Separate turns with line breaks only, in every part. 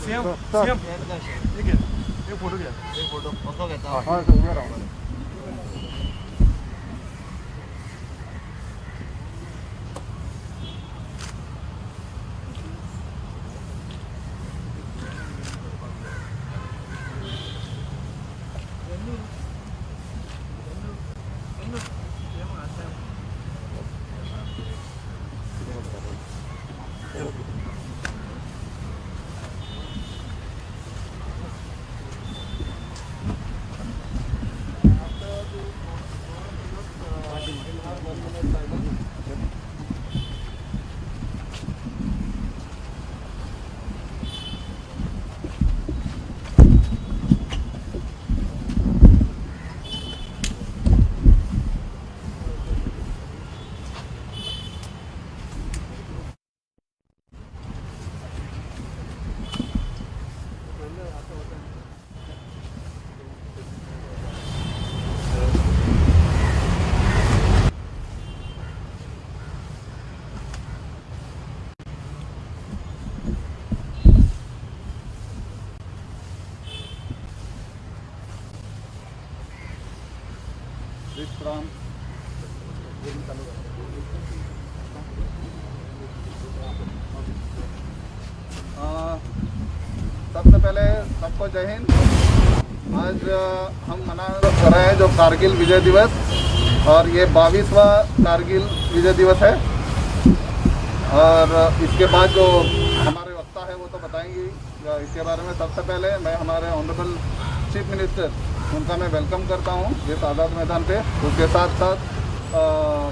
CM CM ठीक है, एक फोटो घ्या, एक फोटो घेता.
विश्राम सबसे पहले सबको जय हिंद। आज हम मना रहे हैं जो कारगिल विजय दिवस, और ये 22वां कारगिल विजय दिवस है। और इसके बाद जो हमारे वक्ता है वो तो बताएंगे इसके बारे में। सबसे पहले मैं हमारे ऑनरेबल चीफ मिनिस्टर उनका मैं वेलकम करता हूँ इस आज़ाद मैदान पे। उसके साथ साथ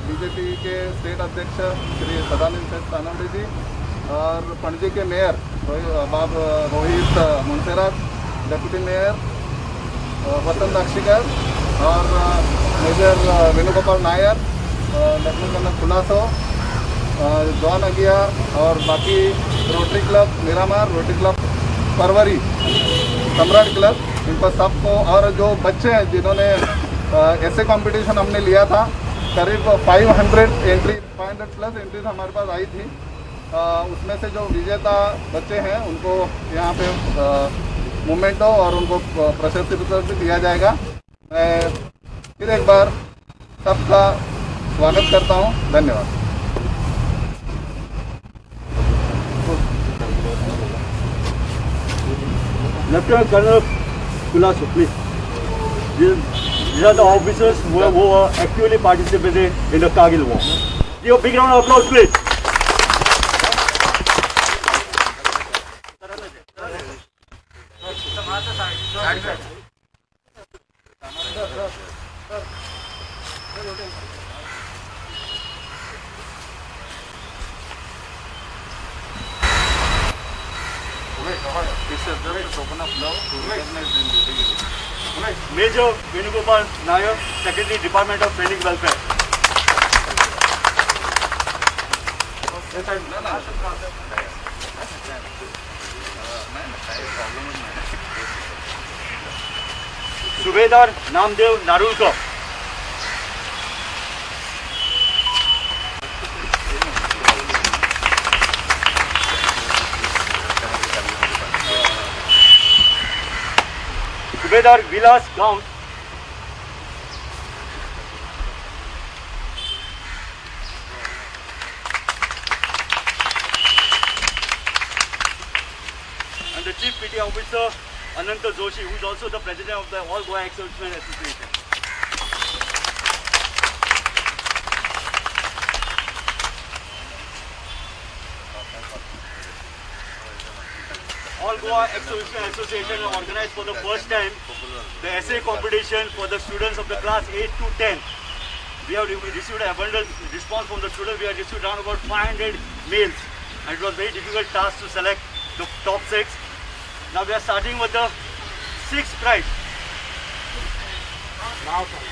बीजेपी के स्टेट अध्यक्ष श्री सदानंद तानवड़े जी और पणजी के मेयर बाब रोहित मुंसेरात, डेप्यूटी मेयर वतन दाक्षिकर और major Venugopal Nair, lieutenant colonel खुलासो, जॉन अगिया और बाकी rotary club Miramar, rotary club Porvorim, Samrat club, इनको सबको, और जो बच्चे हैं जिन्होंने ऐसे कंपटीशन हमने लिया था, करीब 500 प्लस एंट्रीज हमारे पास आई थी। उसमें से जो विजेता बच्चे हैं उनको यहाँ पे मोमेंटो और उनको प्रशस्ति पत्र भी दिया जाएगा। मैं फिर एक बार सबका स्वागत करता हूँ। धन्यवाद।
Lieutenant Colonel Kulaso, please. These are the officers who were actually participated in the Kargil war. Give a big round of applause, please. Major Venugopal Nair, Secretary, Department of Training Welfare. Subedar Namdev Narulkar. Subedar Vilas Gaun. And the Chief PT Officer Ananta Joshi, who is also the President of the All Goa Ex-Servicemen Association. All Goa Exhibition Association organized for the first time the essay competition for the students of the class 8 to 10. We received an abundant response from the students. We have received around about 500 mails, and it was a very difficult task to select the top 6. Now we are starting with the 6th prize.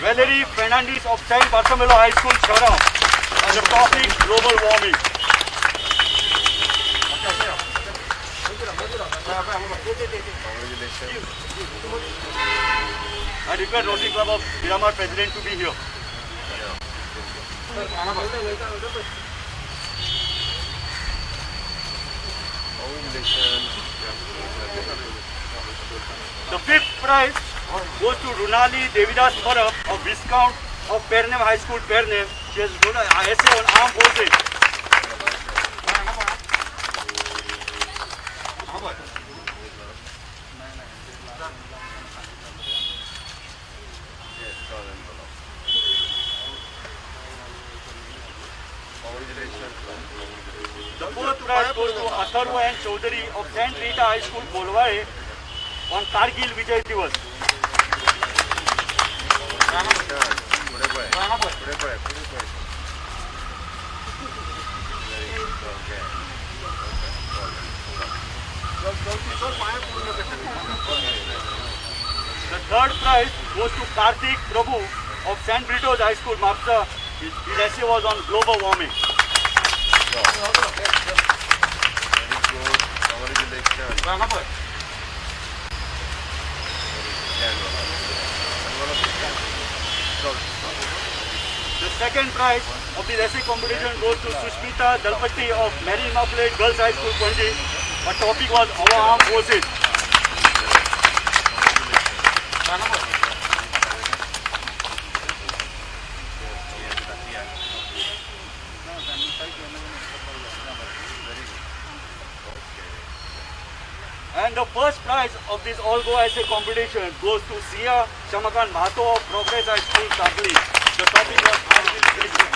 Valerie Fernandez of San Bartolomeo High School, Shara, on the topic global warming. I request Rotary Club of Miramar President to be here. The 5th prize goes to Runali Devidas Parab of Viscount of Pernem High School, Pernem. She has written an essay on armed forces. The 4th prize goes to Atharva and Chaudhary of Saint Rita High School, Bolware, on Kargil Vijay Divas. The 3rd prize goes to Karthik Prabhu of St. Brito's High School, Mapsa. His essay was on global warming. The 2nd prize of the essay competition goes to Sushmita Dalpatti of Mary Immaculate Girls High School, Panji. Her topic was our armed forces. And the first prize of this All Goa Essay competition goes to Sia Shamakan Mahato of Progress High School, Sakli. The topic was Kargil Vijay.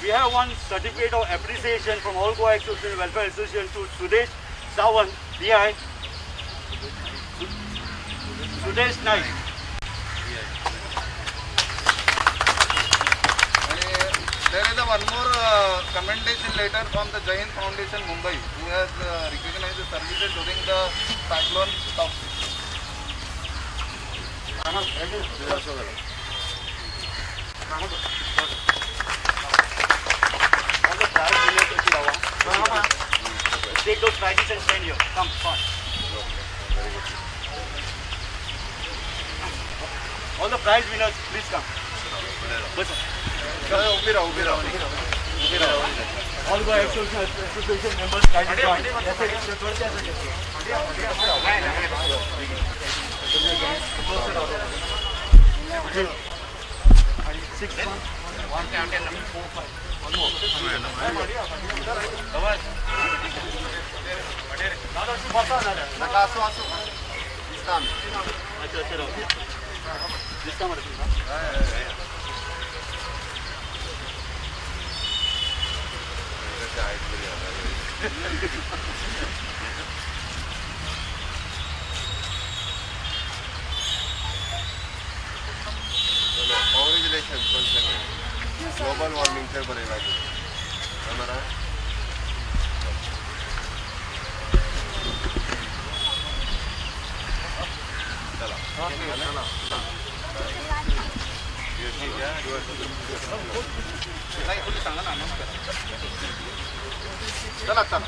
We have one certificate of appreciation from All Goa Exhibition Welfare Association to Sudesh Sawant, PI. Sudesh Naik.
There is one more commendation letter from the Jain Foundation, Mumbai, who has recognized the services during the cyclone stop.
All the prize winners, take those prizes and stand here. Come, fast. All the prize winners, please come. All Goa Association members, kindly join. 6 months. 1, 10, 4, 5. One more.
Congratulations once again. Global warming से बनेगा कुछ हमारा चला ये ठीक है
नाही कुठे सांगा ना नमस्कार चला चला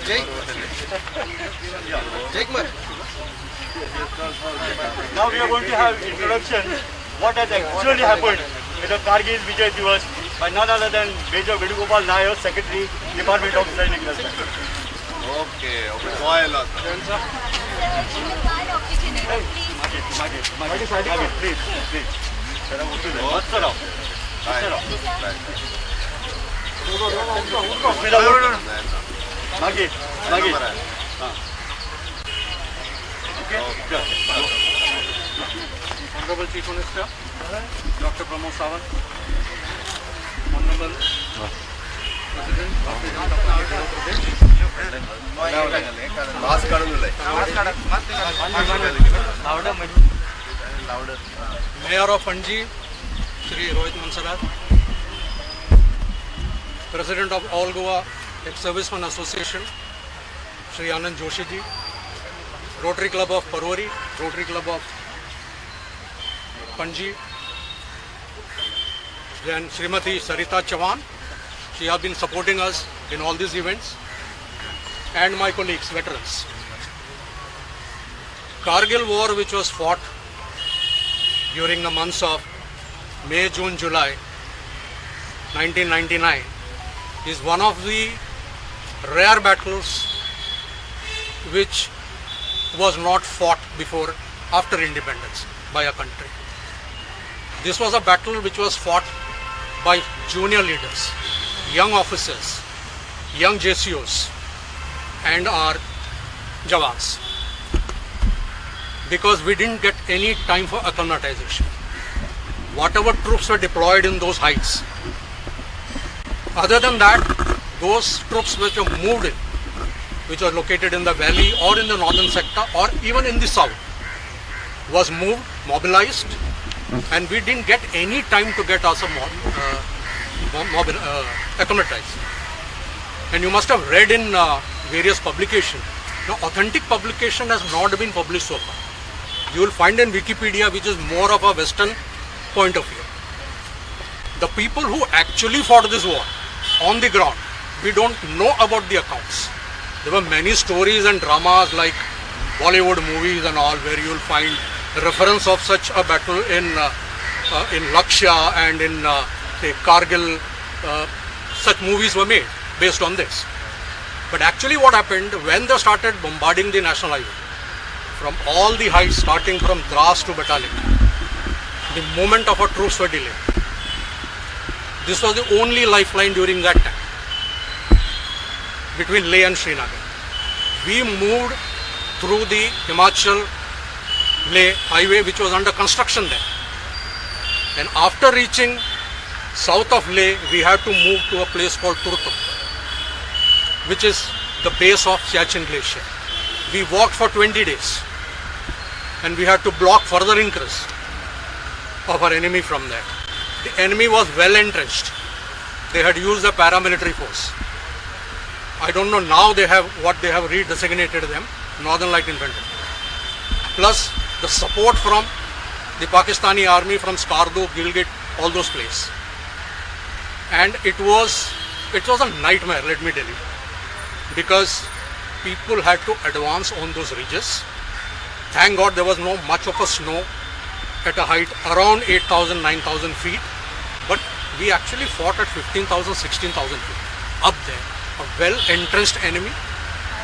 जय जय Kumar.
Now we are going to have introduction what has actually happened at the Kargil Vijay Divas by none other than Major Vedugopal Nair, Secretary, Department of Sainik Welfare.
Okay, okay. Soil.
Please. What's up?
Right.
मागे मागे Honorable Chief Minister, Dr. Pramod Sawant, Honorable President of the Andhra Pradesh,
mask काढून दिलंय
Mayor of Panji, Shri Rohit Mansaraj, President of All Goa Ex-Servicemen Association, Shri Anand Joshi ji, Rotary Club of Parwari, Rotary Club of Panji, then Srimati Sarita Chavan. She has been supporting us in all these events, and my colleagues, veterans. Kargil war, which was fought during the months of May, June, July 1999, is one of the rare battles which was not fought before after independence by a country. This was a battle which was fought by junior leaders, young officers, young JCOs and our Jawans, because we didn't get any time for acclimatization. Whatever troops were deployed in those heights, other than that, those troops which were moved in, which were located in the valley or in the northern sector or even in the south, was moved, mobilized, and we didn't get any time to get ourselves acclimatized. And you must have read in various publications. Now, authentic publication has not been published so far. You will find in Wikipedia, which is more of a Western point of view. The people who actually fought this war on the ground, we don't know about the accounts. There were many stories and dramas like Bollywood movies and all, where you will find reference of such a battle in Lakshya and in say Kargil. Such movies were made based on this. But actually what happened, when they started bombarding the national highway from all the heights, starting from Dras to Battalion, the movement of our troops were delayed. This was the only lifeline during that time between Leh and Srinagar. We moved through the Himachal Leh highway, which was under construction then. And after reaching south of Leh, we had to move to a place called Turtuk, which is the base of Siachen Glacier. We walked for 20 days and we had to block further ingress of our enemy from there. The enemy was well entrenched. They had used a paramilitary force. I don't know now they have what they have redesignated them, Northern Light Infantry. Plus the support from the Pakistani army from Skardu, Gilgit, all those places. And it was a nightmare, let me tell you, because people had to advance on those ridges. Thank God there was no much of a snow at a height around 8,000, 9,000 feet. But we actually fought at 15,000, 16,000 feet up there. A well-entrenched enemy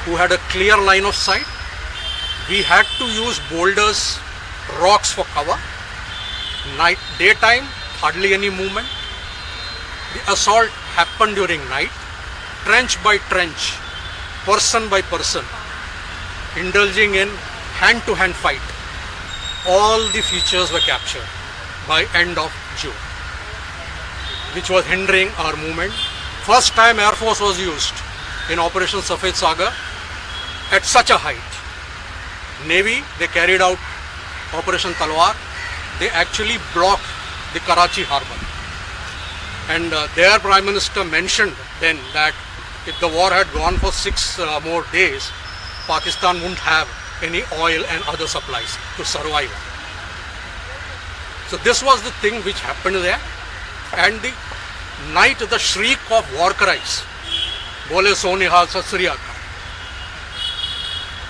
who had a clear line of sight. We had to use boulders, rocks for cover. Daytime, hardly any movement. The assault happened during night, trench by trench, person by person, indulging in hand-to-hand fight. All the features were captured by end of June, which was hindering our movement. First time Air Force was used in Operation Safed Sagar at such a height. Navy, they carried out Operation Talwar. They actually blocked the Karachi harbour. And their Prime Minister mentioned then that if the war had gone for 6 more days, Pakistan wouldn't have any oil and other supplies to survive. So this was the thing which happened there. And the night, the shriek of war cries, Bole Sonihal Sat Sri Akal,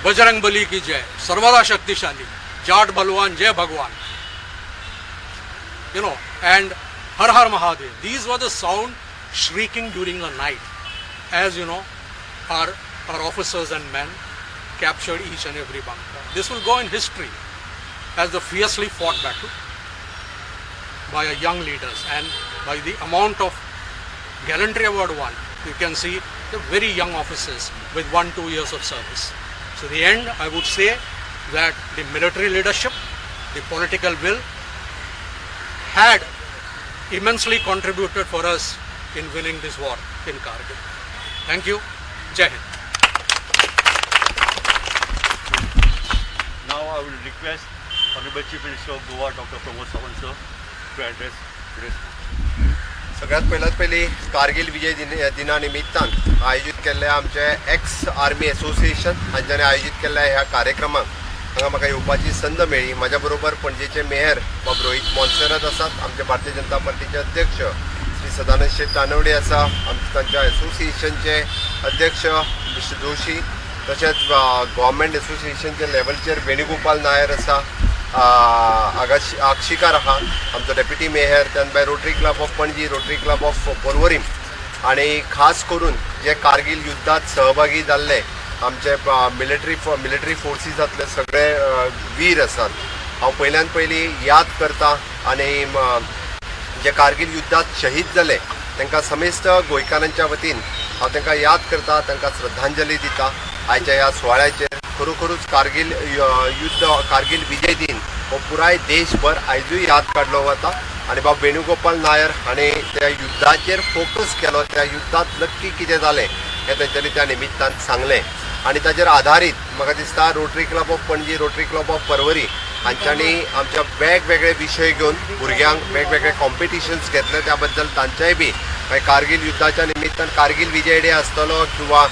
Bajrang Bali ki Jai, Sarvada Shaktishali, Jat Balwan, Jai Bhagwan, and Har Har Mahadev. These were the sound shrieking during the night, as our officers and men captured each and every bunker. This will go in history as the fiercely fought battle by our young leaders and by the amount of Gallantry Award won, you can see the very young officers with 1-2 years of service. So the end, I would say that the military leadership, the political will had immensely contributed for us in winning this war in Kargil. Thank you. Jai Hind.
Now I will request Honorable Chief Minister of Goa, Dr. Pramod Sawant sir, to address today's.
सगळ्यात पहिली कारगिल विजय दिनानिमित्तान आयोजित केल्ल्या आमचे ex army association हांच्यानी आयोजित केल्ल्या ह्या कार्यक्रमाक हांगा म्हाका येवपाची संद मेळ्ळी. म्हाज्या बरोबर पणजेचे मेयर बाब रोहित मोन्सेरात आसात, आमचे भारतीय जनता पार्टीचे अध्यक्ष श्री सदानंद शेठ तानवडे आसा, तांच्या असोसिएशनचे अध्यक्ष मिस्टर जोशी, तशेंच गव्हर्मेंट असोसिएशनचे लेवलचेर वेणुगोपाल नायर आसा, आक्षिकार आहा आमचो डेप्युटी मेयर, त्यान भायर rotary club of Panaji, rotary club of Porvorim आणि खास करून जे कारगिल युद्धात सहभागी जाल्ले आमचे मिलिटरी फोर्सीसांतले सगळे वीर आसात. हांव पयल्यान पयली याद करता आनी जे कारगिल युद्धात शहीद जाले तांकां समेस्त गोंयकारांच्या वतीन हांव तांकां याद करता, तांकां श्रद्धांजली दिता. आयच्या ह्या सुवाळ्याचेर खरोखरूच कारगिल कारगिल विजय दिन हो पुराय देशभर आयजूय याद काडलो वता. आनी बाब वेणुगोपाल नायर हाणें त्या युद्धाचेर फोकस केलो, त्या युद्धात नक्की कितें जालें हें तांच्यांनी त्या निमित्तान सांगलें. आनी ताचेर आधारीत म्हाका दिसता rotary club of Panaji, rotary club of Porvorim हांच्यांनी आमच्या वेगवेगळे विशय घेवन भुरग्यांक वेगवेगळे कॉम्पिटिशन्स घेतले. त्या बद्दल तांच्याय बी कारगिल युद्धाच्या निमित्तान कारगिल विजय डे आसतलो किंवा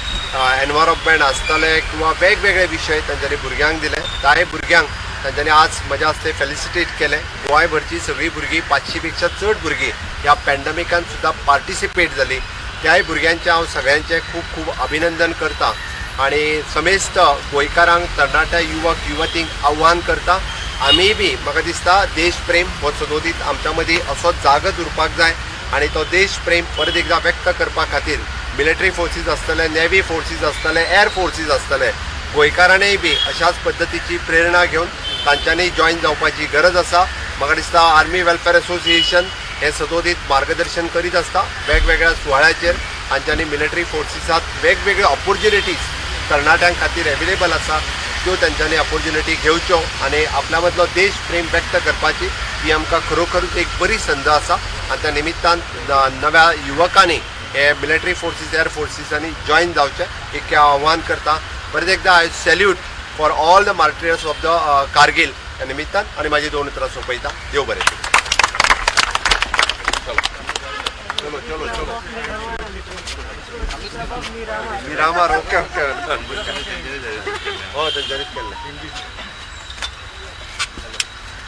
एनवायरमेंट आसतले किंवा वेगवेगळे विशय तांच्यांनी भुरग्यांक दिले. त्याय भुरग्यांक तांच्यांनी आज म्हज्या हस्ते फेलिसिटेट केले. गोंयभरची सगळीं भुरगीं 500 पेक्षा चड भुरगीं ह्या पॅन्डेमिकान सुद्दां पार्टिसिपेट जाली. त्याय भुरग्यांचे हांव सगळ्यांचे खूब खूब अभिनंदन करता आनी समेस्त गोंयकारांक तरणाट्या युवक युवतींक आव्हान करता, आमी बी म्हाका दिसता देश प्रेम हो सदोदीत आमच्या मदीं असोच जागत उरपाक जाय आनी तो देश प्रेम परत एकदा व्यक्त करपा खातीर मिलिटरी फोर्सीस आसतले, नेव्ही फोर्सीस आसतले, एअर फोर्सीस आसतले, गोंयकारांनीय बी अशाच पद्दतीची प्रेरणा घेवन तांच्यांनी जॉयन जावपाची गरज आसा. म्हाका दिसता आर्मी वेलफेअर असोसिएशन हे सदोदीत मार्गदर्शन करीत आसता वेगवेगळ्या सुवाळ्याचेर. हांच्यांनी मिलिटरी फोर्सीसांत वेगवेगळे ऑपॉर्च्युनिटीज तरणाट्यां खातीर एवेलेबल आसा, त्यो तांच्यांनी ऑपॉर्च्युनिटी घेवच्यो आनी आपल्या मदलो देश प्रेम व्यक्त करपाची ही आमकां खरोखरूच एक बरी संद आसा. आनी त्या निमित्तान नव्या युवकांनी हे मिलिटरी फोर्सीस, एअर फोर्सीसांनी जॉयन जावचें एक आव्हान करता. परत एकदा I salute for all the martyrs of the Kargil ह्या निमित्तान आनी म्हाजी 2 उतरां सोंपयता. देव बरें. चलो चलो चलो मिरामार ओके ओके हो तेंच्यांनीच केल्लें.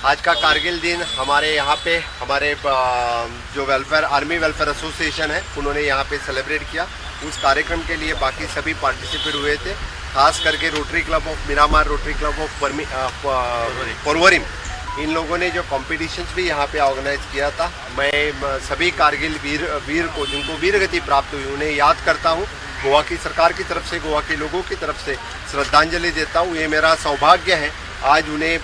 आज का कारगिल दिन हमारे यहाँ पे हमारे जो वेलफेयर आर्मी वेलफेयर एसोसिएशन है उन्होंने यहाँ पे सेलिब्रेट किया. उस कार्यक्रम के लिए बाकी सभी पार्टिसिपेट हुए थे, खास करके rotary club of Miramar, rotary club of Porvorim, इन लोगों ने जो कॉम्पिटिशन्स भी यहाँ पे ऑर्गेनाइज किया था. मैं सभी कारगिल वीर को जिनको वीरगति प्राप्त हुई उन्हें याद करता हूँ. गोवा की सरकार की तरफ से, गोवा के लोगों की तरफ से श्रद्धांजलि देता हूँ. ये मेरा सौभाग्य है आज उन्हें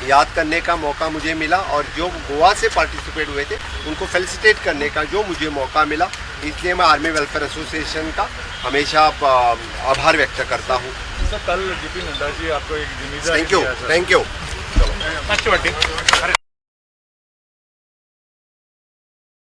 याद करने का मौका मुझे मिला और जो गोवा से पार्टिसिपेट हुए थे उनको फेलिसिटेट करने का जो मुझे मौका मिला, इसलिए मैं आर्मी वेलफेयर एसोसिएशन का हमेशा आभार व्यक्त करता हूँ.
सर कल जेपी नड्डा जी आपको एक जिम्मेदारी
थैंक यू.
दिया, सर.
Thank you.